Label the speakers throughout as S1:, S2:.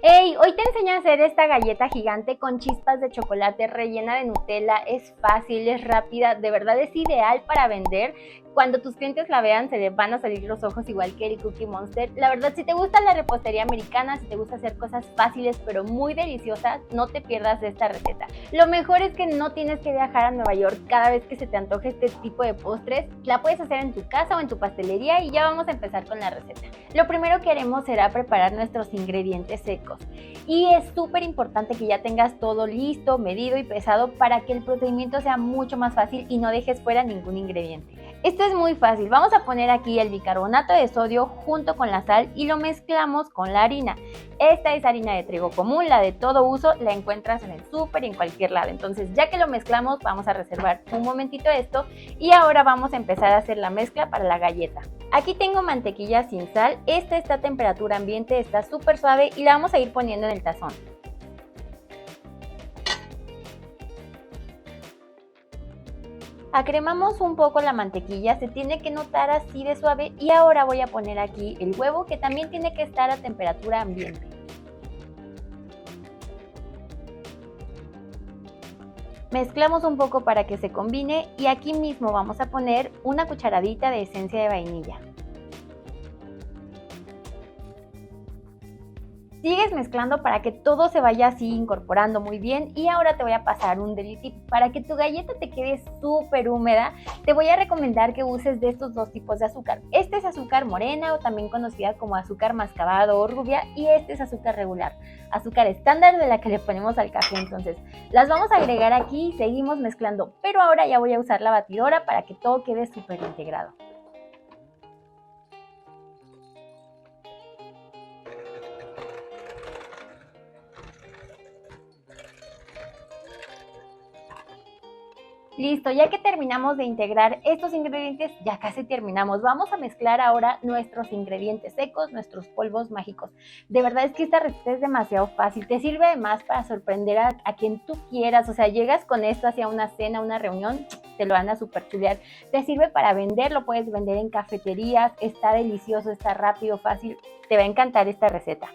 S1: Hey, hoy te enseño a hacer esta galleta gigante con chispas de chocolate rellena de Nutella. Es fácil, es rápida, de verdad es ideal para vender. Cuando tus clientes la vean se les van a salir los ojos igual que el Cookie Monster. La verdad, si te gusta la repostería americana, si te gusta hacer cosas fáciles pero muy deliciosas, no te pierdas de esta receta. Lo mejor es que no tienes que viajar a Nueva York cada vez que se te antoje este tipo de postres. La puedes hacer en tu casa o en tu pastelería y ya vamos a empezar con la receta. Lo primero que haremos será preparar nuestros ingredientes secos. Y es súper importante que ya tengas todo listo, medido y pesado para que el procedimiento sea mucho más fácil y no dejes fuera ningún ingrediente. Esto es muy fácil. Vamos a poner aquí el bicarbonato de sodio junto con la sal y lo mezclamos con la harina. Esta es harina de trigo común, la de todo uso, la encuentras en el súper y en cualquier lado. Entonces, ya que lo mezclamos, vamos a reservar un momentito esto y ahora vamos a empezar a hacer la mezcla para la galleta. Aquí tengo mantequilla sin sal. Esta está a temperatura ambiente, está súper suave y la vamos a ir poniendo en el tazón. Acremamos un poco la mantequilla, se tiene que notar así de suave y ahora voy a poner aquí el huevo que también tiene que estar a temperatura ambiente. Mezclamos un poco para que se combine y aquí mismo vamos a poner una cucharadita de esencia de vainilla. Sigues mezclando para que todo se vaya así incorporando muy bien y ahora te voy a pasar un deli tip. Para que tu galleta te quede súper húmeda, te voy a recomendar que uses de estos dos tipos de azúcar. Este es azúcar morena o también conocida como azúcar mascabado o rubia y este es azúcar regular, azúcar estándar de la que le ponemos al café. Entonces las vamos a agregar aquí y seguimos mezclando, pero ahora ya voy a usar la batidora para que todo quede súper integrado. Listo, ya que terminamos de integrar estos ingredientes, ya casi terminamos. Vamos a mezclar ahora nuestros ingredientes secos, nuestros polvos mágicos. De verdad es que esta receta es demasiado fácil. Te sirve además para sorprender a quien tú quieras. O sea, llegas con esto hacia una cena, una reunión, te lo van a super chulear. Te sirve para vender, lo puedes vender en cafeterías. Está delicioso, está rápido, fácil. Te va a encantar esta receta.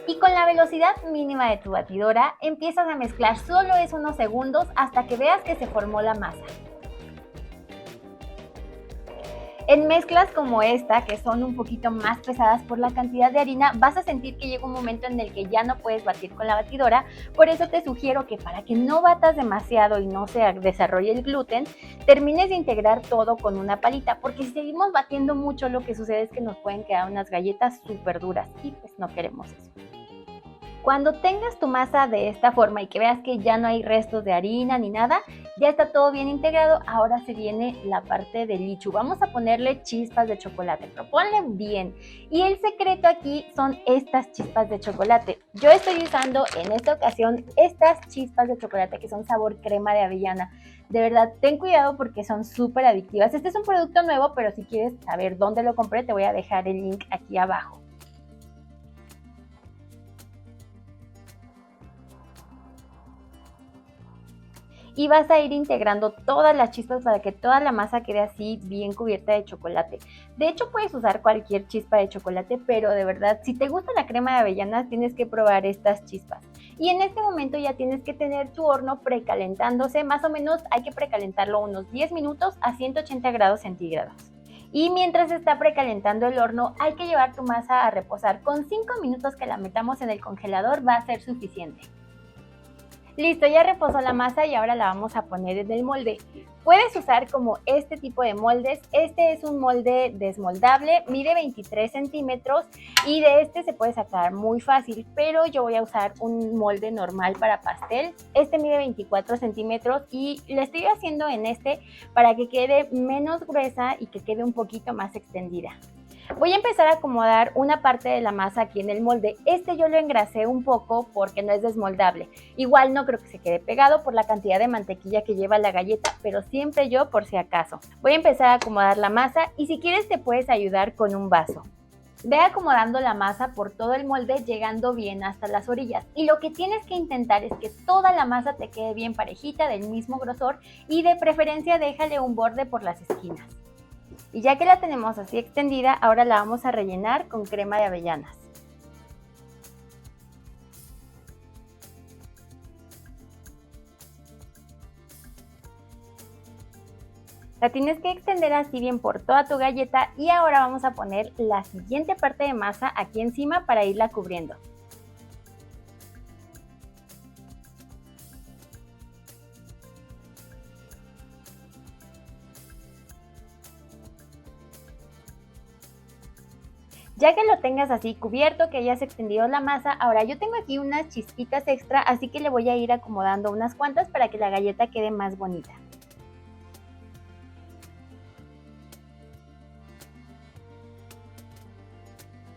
S1: Y con la velocidad mínima de tu batidora empiezas a mezclar, solo es unos segundos hasta que veas que se formó la masa. En mezclas como esta, que son un poquito más pesadas por la cantidad de harina, vas a sentir que llega un momento en el que ya no puedes batir con la batidora. Por eso te sugiero que para que no batas demasiado y no se desarrolle el gluten, termines de integrar todo con una palita, porque si seguimos batiendo mucho, lo que sucede es que nos pueden quedar unas galletas súper duras y pues no queremos eso. Cuando tengas tu masa de esta forma y que veas que ya no hay restos de harina ni nada, ya está todo bien integrado. Ahora se viene la parte del lichu. Vamos a ponerle chispas de chocolate, pero ponle bien. Y el secreto aquí son estas chispas de chocolate. Yo estoy usando en esta ocasión estas chispas de chocolate que son sabor crema de avellana. De verdad, ten cuidado porque son súper adictivas. Este es un producto nuevo, pero si quieres saber dónde lo compré, te voy a dejar el link aquí abajo. Y vas a ir integrando todas las chispas para que toda la masa quede así bien cubierta de chocolate. De hecho, puedes usar cualquier chispa de chocolate, pero de verdad, si te gusta la crema de avellanas, tienes que probar estas chispas. Y en este momento ya tienes que tener tu horno precalentándose, más o menos hay que precalentarlo unos 10 minutos a 180 grados centígrados. Y mientras está precalentando el horno, hay que llevar tu masa a reposar. Con 5 minutos que la metamos en el congelador va a ser suficiente. Listo, ya reposó la masa y ahora la vamos a poner en el molde. Puedes usar como este tipo de moldes. Este es un molde desmoldable, mide 23 centímetros y de este se puede sacar muy fácil, pero yo voy a usar un molde normal para pastel. Este mide 24 centímetros y le estoy haciendo en este para que quede menos gruesa y que quede un poquito más extendida. Voy a empezar a acomodar una parte de la masa aquí en el molde. Este yo lo engrasé un poco porque no es desmoldable. Igual no creo que se quede pegado por la cantidad de mantequilla que lleva la galleta, pero siempre yo por si acaso. Voy a empezar a acomodar la masa y si quieres te puedes ayudar con un vaso. Ve acomodando la masa por todo el molde llegando bien hasta las orillas y lo que tienes que intentar es que toda la masa te quede bien parejita, del mismo grosor y de preferencia déjale un borde por las esquinas. Y ya que la tenemos así extendida, ahora la vamos a rellenar con crema de avellanas. La tienes que extender así bien por toda tu galleta y ahora vamos a poner la siguiente parte de masa aquí encima para irla cubriendo. Ya que lo tengas así cubierto, que hayas extendido la masa, ahora yo tengo aquí unas chispitas extra, así que le voy a ir acomodando unas cuantas para que la galleta quede más bonita.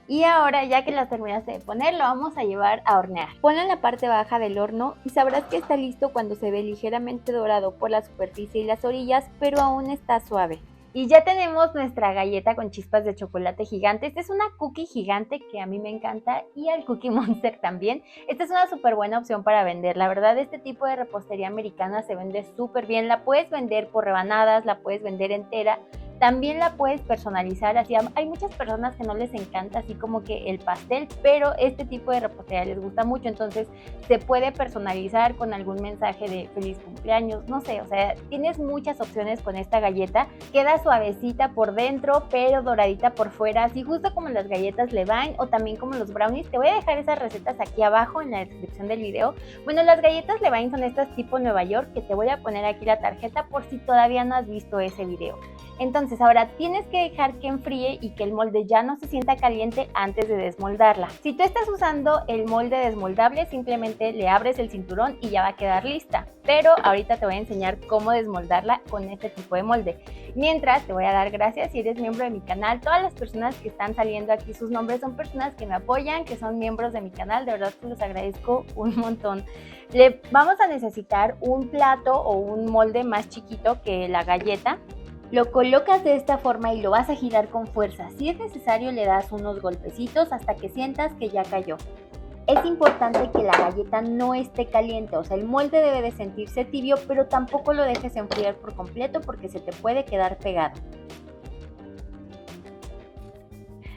S1: Y ahora, ya que las terminaste de poner, lo vamos a llevar a hornear. Ponlo en la parte baja del horno y sabrás que está listo cuando se ve ligeramente dorado por la superficie y las orillas, pero aún está suave. Y ya tenemos nuestra galleta con chispas de chocolate gigante. Esta es una cookie gigante que a mí me encanta y al Cookie Monster también. Esta es una súper buena opción para vender. La verdad, este tipo de repostería americana se vende súper bien. La puedes vender por rebanadas, la puedes vender entera. También la puedes personalizar, así hay muchas personas que no les encanta así como que el pastel, pero este tipo de repostería les gusta mucho, entonces se puede personalizar con algún mensaje de feliz cumpleaños, no sé, o sea, tienes muchas opciones con esta galleta, queda suavecita por dentro, pero doradita por fuera, así justo como las galletas Levain o también como los brownies. Te voy a dejar esas recetas aquí abajo en la descripción del video. Bueno, las galletas Levain son estas tipo Nueva York, que te voy a poner aquí la tarjeta por si todavía no has visto ese video. Entonces ahora tienes que dejar que enfríe y que el molde ya no se sienta caliente antes de desmoldarla. Si tú estás usando el molde desmoldable, simplemente le abres el cinturón y ya va a quedar lista. Pero ahorita te voy a enseñar cómo desmoldarla con este tipo de molde. Mientras, te voy a dar gracias si eres miembro de mi canal. Todas las personas que están saliendo aquí, sus nombres son personas que me apoyan, que son miembros de mi canal. De verdad que los agradezco un montón. Vamos a necesitar un plato o un molde más chiquito que la galleta. Lo colocas de esta forma y lo vas a girar con fuerza. Si es necesario, le das unos golpecitos hasta que sientas que ya cayó. Es importante que la galleta no esté caliente, o sea, el molde debe de sentirse tibio, pero tampoco lo dejes enfriar por completo porque se te puede quedar pegado.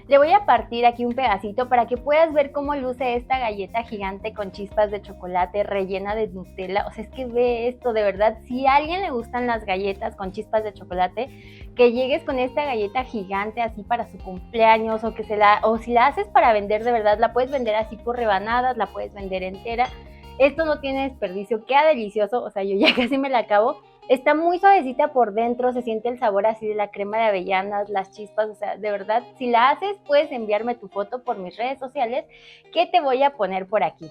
S1: Le voy a partir aquí un pedacito para que puedas ver cómo luce esta galleta gigante con chispas de chocolate rellena de Nutella. O sea, es que ve esto, de verdad, si a alguien le gustan las galletas con chispas de chocolate, que llegues con esta galleta gigante así para su cumpleaños o si la haces para vender, de verdad, la puedes vender así por rebanadas, la puedes vender entera. Esto no tiene desperdicio, queda delicioso, o sea, yo ya casi me la acabo. Está muy suavecita por dentro, se siente el sabor así de la crema de avellanas, las chispas, o sea, de verdad, si la haces, puedes enviarme tu foto por mis redes sociales que te voy a poner por aquí.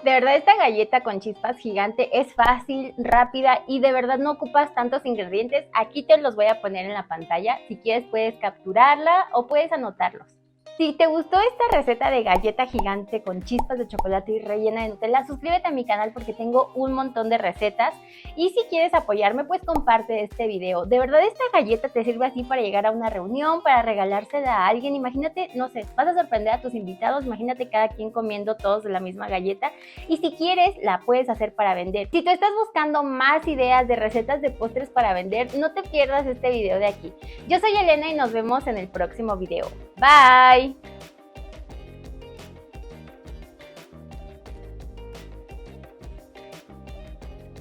S1: De verdad, esta galleta con chispas gigante es fácil, rápida y de verdad no ocupas tantos ingredientes. Aquí te los voy a poner en la pantalla, si quieres puedes capturarla o puedes anotarlos. Si te gustó esta receta de galleta gigante con chispas de chocolate y rellena de Nutella, suscríbete a mi canal porque tengo un montón de recetas. Y si quieres apoyarme, pues comparte este video. De verdad, esta galleta te sirve así para llegar a una reunión, para regalársela a alguien. Imagínate, no sé, vas a sorprender a tus invitados. Imagínate cada quien comiendo todos de la misma galleta. Y si quieres, la puedes hacer para vender. Si tú estás buscando más ideas de recetas de postres para vender, no te pierdas este video de aquí. Yo soy Elena y nos vemos en el próximo video. Bye!